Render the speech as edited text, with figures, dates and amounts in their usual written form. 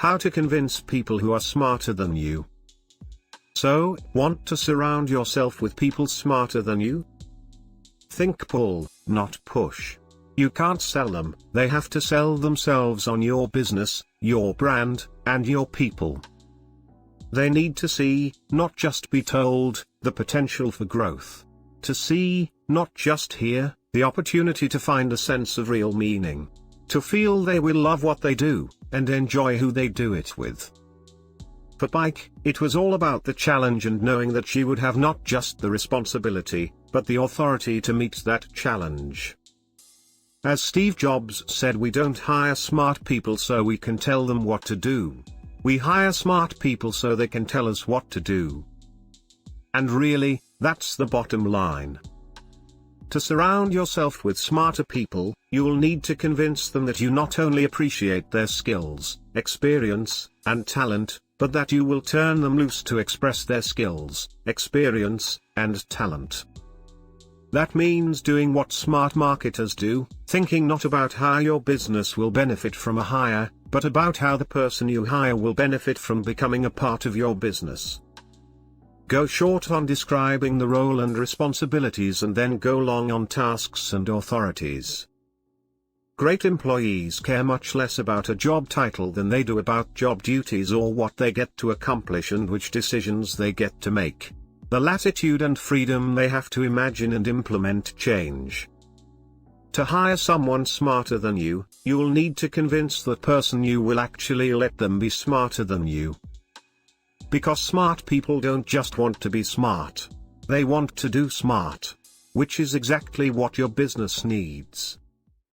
How to convince people who are smarter than you. So, want to surround yourself with people smarter than you? Think pull, not push. You can't sell them, they have to sell themselves on your business, your brand, and your people. They need to see, not just be told, the potential for growth. To see, not just hear, the opportunity to find a sense of real meaning. To feel they will love what they do, and enjoy who they do it with. For Pike, it was all about the challenge and knowing that she would have not just the responsibility, but the authority to meet that challenge. As Steve Jobs said, we don't hire smart people so we can tell them what to do. We hire smart people so they can tell us what to do. And really, that's the bottom line. To surround yourself with smarter people, you'll need to convince them that you not only appreciate their skills, experience, and talent, but that you will turn them loose to express their skills, experience, and talent. That means doing what smart marketers do, thinking not about how your business will benefit from a hire, but about how the person you hire will benefit from becoming a part of your business. Go short on describing the role and responsibilities and then go long on tasks and authorities. Great employees care much less about a job title than they do about job duties or what they get to accomplish and which decisions they get to make. The latitude and freedom they have to imagine and implement change. To hire someone smarter than you, you'll need to convince that person you will actually let them be smarter than you. Because smart people don't just want to be smart. They want to do smart. Which is exactly what your business needs.